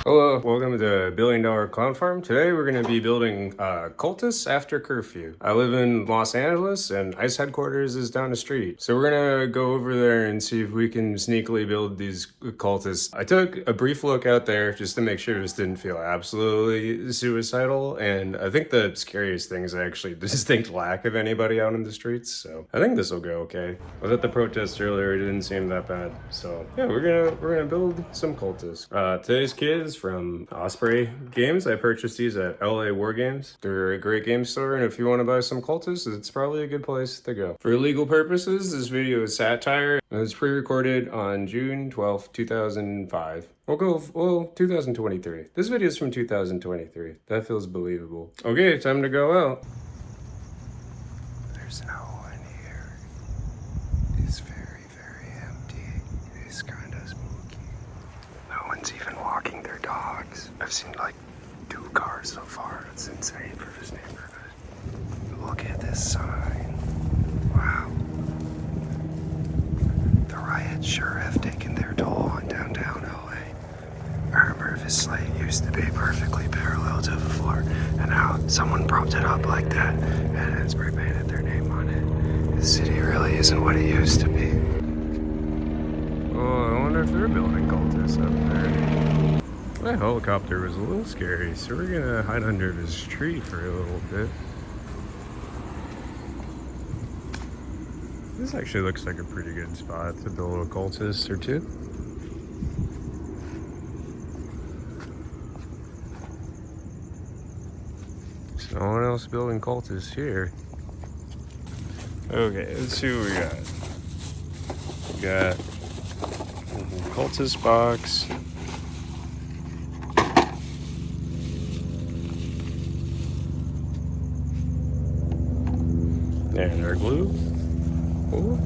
Hello, welcome to Billion Dollar Clown Farm. Today we're going to be building Cultists after Curfew. I live in Los Angeles and ICE headquarters is down the street. So we're going to go over there and see if we can sneakily build these cultists. I took a brief look out there just to make sure this didn't feel absolutely suicidal. And I think the scariest thing is actually the distinct lack of anybody out in the streets. So I think this will go okay. I was at the protest earlier, it didn't seem that bad. So yeah, we're gonna build some cultists. Today's kid is from Osprey Games. I purchased these at LA War Games. They're a great game store, and if you want to buy some cultists, it's probably a good place to go. For legal purposes, this video is satire. It was pre-recorded on June 12th, 2005. Well, 2023. This video is from 2023. That feels believable. Okay, time to go out. There's no one here. It's very, very empty. It's kind of spooky. No one's even walking their dogs. I've seen like 2 cars so far. It's insane for this neighborhood. Look at this sign. Wow. The riots sure have taken their toll on downtown LA. I remember this slate used to be perfectly parallel to the floor, and now someone propped it up like that and spray painted their name on it. The city really isn't what it used to be. Oh, I wonder if they're building cultists up there. That helicopter was a little scary, so we're gonna hide under this tree for a little bit. This actually looks like a pretty good spot to build a cultist or two. There's no one else building cultists here. Okay, let's see what we got. We got a cultist box. And our glue. Oh,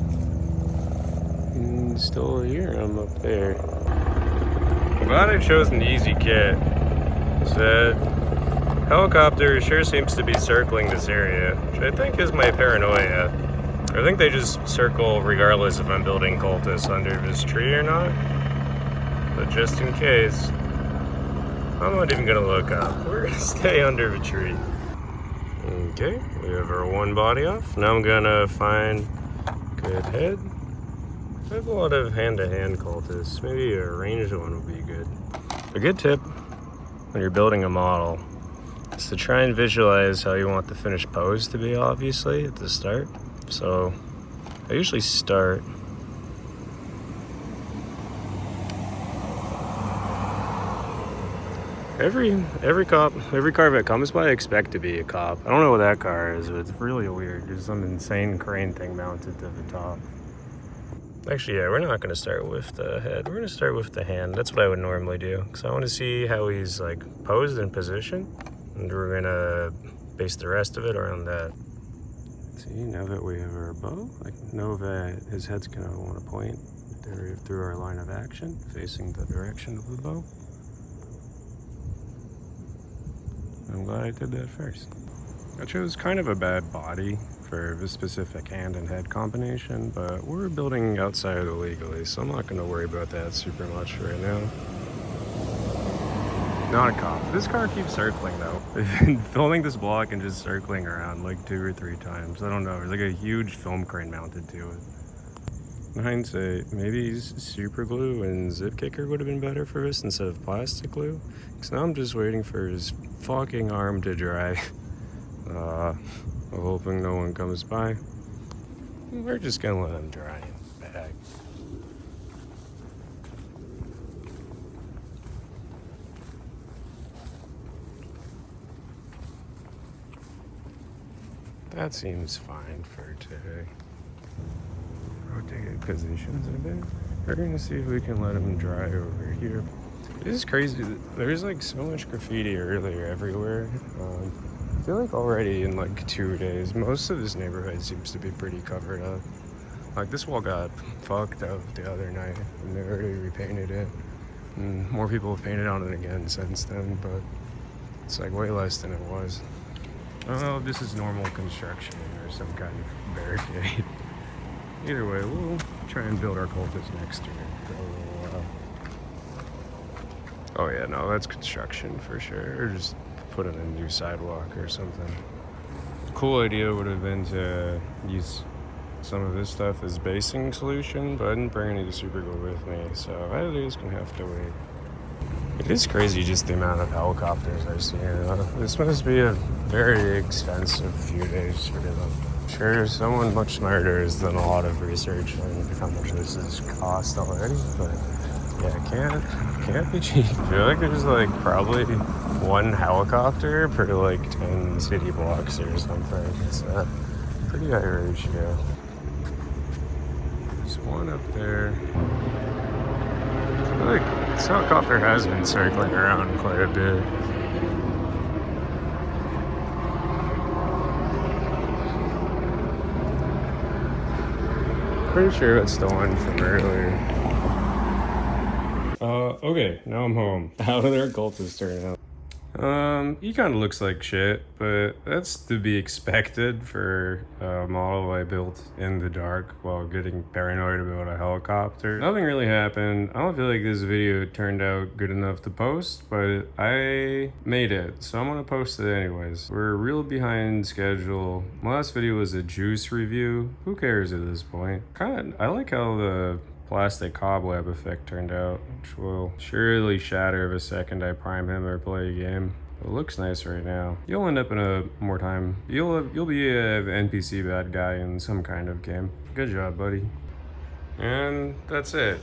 and still hear them up there. I'm glad I chose an easy kit. That helicopter sure seems to be circling this area, which I think is my paranoia. I think they just circle regardless if I'm building cultists under this tree or not. But just in case, I'm not even gonna look up. We're gonna stay under the tree. Okay, we have our one body off. Now I'm gonna find good head. I have a lot of hand-to-hand cultists. Maybe a ranged one would be good. A good tip when you're building a model is to try and visualize how you want the finished pose to be, obviously, at the start. So I usually start every car that comes by I expect to be a cop. I don't know what that car is, but it's really weird. There's some insane crane thing mounted to the top. Actually, yeah, we're not going to start with the head. We're going to start with the hand. That's what I would normally do, because I want to see how he's like posed in position, and we're going to base the rest of it around that. See, now that we have our bow, I know that his head's going to want to point through our line of action, facing the direction of the bow. I'm glad I did that first. I chose kind of a bad body for this specific hand and head combination, but we're building outside of the legally, so I'm not going to worry about that super much right now. Not a cop. This car keeps circling though. I've been filming this block and just circling around like 2 or 3 times. I don't know, there's like a huge film crane mounted to it. In hindsight, maybe super glue and zip kicker would have been better for this instead of plastic glue. Because now I'm just waiting for his fucking arm to dry. I'm hoping no one comes by. We're just gonna let him dry in the bag. That seems fine for today. Rotated positions a bit. We're gonna see if we can let him dry over here. This is crazy. There's like so much graffiti earlier everywhere. I feel like already in like 2 days, most of this neighborhood seems to be pretty covered up. Like this wall got fucked up the other night and they already repainted it. And more people have painted on it again since then, but it's like way less than it was. I don't know if this is normal construction or some kind of barricade. Either way, we'll try and build our cultists next year for a little while. Oh yeah, no, that's construction for sure. Or just put in a new sidewalk or something. Cool idea would have been to use some of this stuff as basing solution, but I didn't bring any super glue with me, so I just gonna have to wait. It is crazy just the amount of helicopters I see here. This must be a very expensive few days for them. Sure, someone much smarter has done a lot of research on how much this has cost already, but yeah, it can't be cheap. I feel like there's like probably one helicopter per like 10 city blocks or something. It's a pretty high ratio. There's one up there. I feel like this helicopter has been circling around quite a bit. Pretty sure that's the one from earlier. Okay, now I'm home. How did our cultists turn out? He kind of looks like shit, but that's to be expected for a model I built in the dark while getting paranoid about a helicopter. Nothing really happened. I don't feel like this video turned out good enough to post, but I made it, so I'm gonna post it anyways. We're real behind schedule. My last video was a juice review. Who cares at this point? I like how the plastic cobweb effect turned out, which will surely shatter the second I prime him or play a game. It looks nice right now. You'll end up in a more time. You'll be a NPC bad guy in some kind of game. Good job, buddy. And that's it.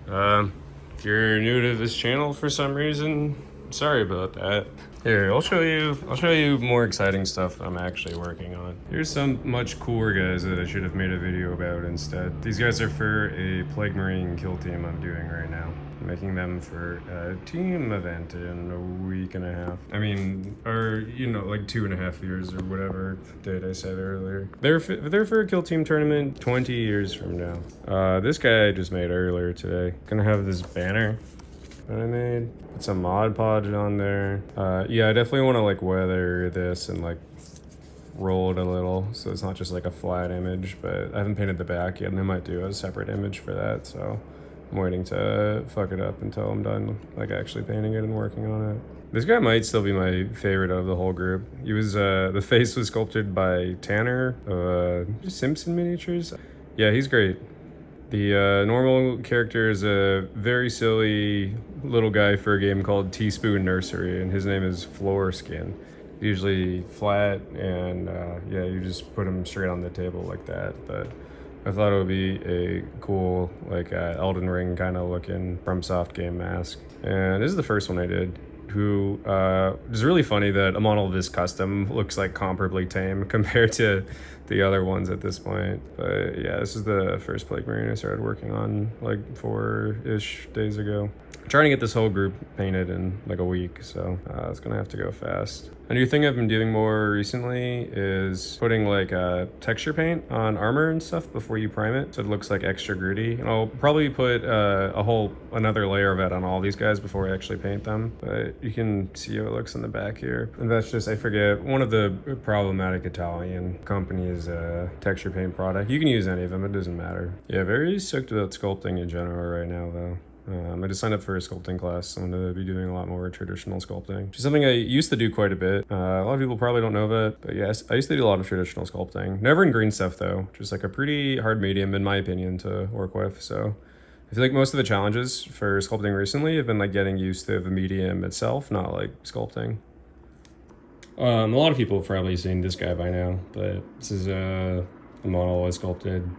If you're new to this channel for some reason, sorry about that. Here, I'll show you more exciting stuff I'm actually working on. Here's some much cooler guys that I should have made a video about instead. These guys are for a Plague Marine kill team I'm doing right now. I'm making them for a team event in a week and a half. I mean, or, you know, like 2.5 years or whatever date I said earlier. They're for a kill team tournament 20 years from now. This guy I just made earlier today. Gonna have this banner that I made. Put some Mod Podge on there. Yeah, I definitely want to like weather this and like roll it a little so it's not just like a flat image, but I haven't painted the back yet and I might do a separate image for that, so I'm waiting to fuck it up until I'm done like actually painting it and working on it. This guy might still be my favorite of the whole group. He was the face was sculpted by Tanner of Simpson Miniatures. Yeah, he's great. The normal character is a very silly little guy for a game called Teaspoon Nursery, and his name is Floorskin. Usually flat, and yeah, you just put him straight on the table like that. But I thought it would be a cool, like Elden Ring kind of looking FromSoft game mask. And this is the first one I did. Who is really funny that a model of this custom looks like comparably tame compared to the other ones at this point. But yeah, this is the first Plague Marine I started working on like 4-ish days ago. I'm trying to get this whole group painted in like a week, so it's gonna have to go fast. A new thing I've been doing more recently is putting like texture paint on armor and stuff before you prime it, so it looks like extra gritty. And I'll probably put another layer of it on all these guys before I actually paint them, but you can see how it looks in the back here. And that's just, I forget, one of the problematic Italian companies texture paint product. You can use any of them, it doesn't matter. Yeah, very stoked about sculpting in general right now though. I just signed up for a sculpting class. I'm going to be doing a lot more traditional sculpting, which is something I used to do quite a bit. A lot of people probably don't know that, but yes, I used to do a lot of traditional sculpting. Never in green stuff though, just like a pretty hard medium in my opinion to work with. So I feel like most of the challenges for sculpting recently have been like getting used to the medium itself, not like sculpting. A lot of people have probably seen this guy by now, but this is a model I sculpted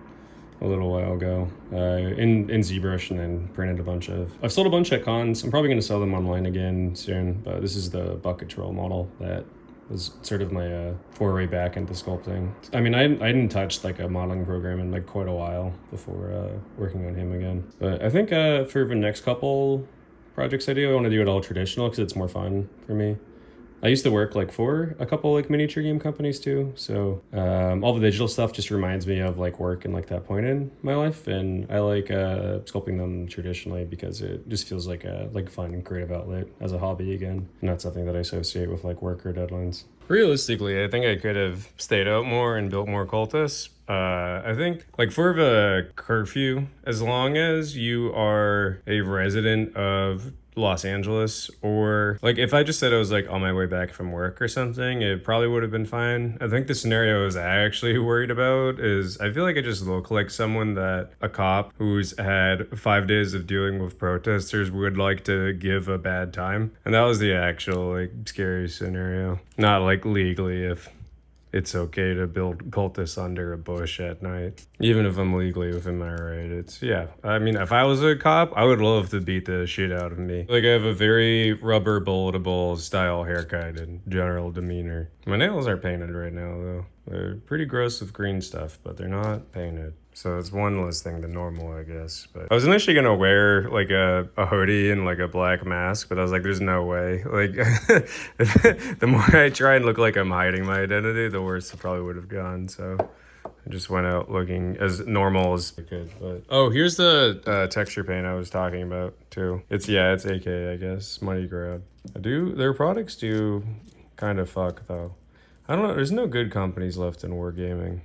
a little while ago in ZBrush and then printed a bunch of. I've sold a bunch at cons. I'm probably going to sell them online again soon, but this is the bucket troll model that was sort of my foray back into sculpting. I mean, I didn't touch like a modeling program in like quite a while before working on him again. But I think for the next couple projects I do, I want to do it all traditional because it's more fun for me. I used to work like for a couple like miniature game companies too. So all the digital stuff just reminds me of like work and like that point in my life. And I like sculpting them traditionally because it just feels like a fun and creative outlet as a hobby again, not something that I associate with like work or deadlines. Realistically, I think I could have stayed out more and built more cultists. I think, like, for the curfew, as long as you are a resident of Los Angeles, or like if I just said I was like on my way back from work or something, it probably would have been fine. I think the scenarios I actually worried about is I feel like I just look like someone that a cop who's had 5 days of dealing with protesters would like to give a bad time. And that was the actual like scary scenario. Not like legally if it's okay to build cultists under a bush at night. Even if I'm legally within my right, it's, yeah. I mean, if I was a cop, I would love to beat the shit out of me. Like, I have a very rubber bulletable style haircut and general demeanor. My nails are painted right now, though. They're pretty gross with green stuff, but they're not painted. So it's one less thing than normal, I guess. But I was initially gonna wear like a hoodie and like a black mask, but I was like, there's no way. Like, the more I try and look like I'm hiding my identity, the worse it probably would have gone. So I just went out looking as normal as I could. But oh, here's the texture paint I was talking about too. It's AK, I guess, money grab. Their products do kind of fuck though. I don't know. There's no good companies left in wargaming.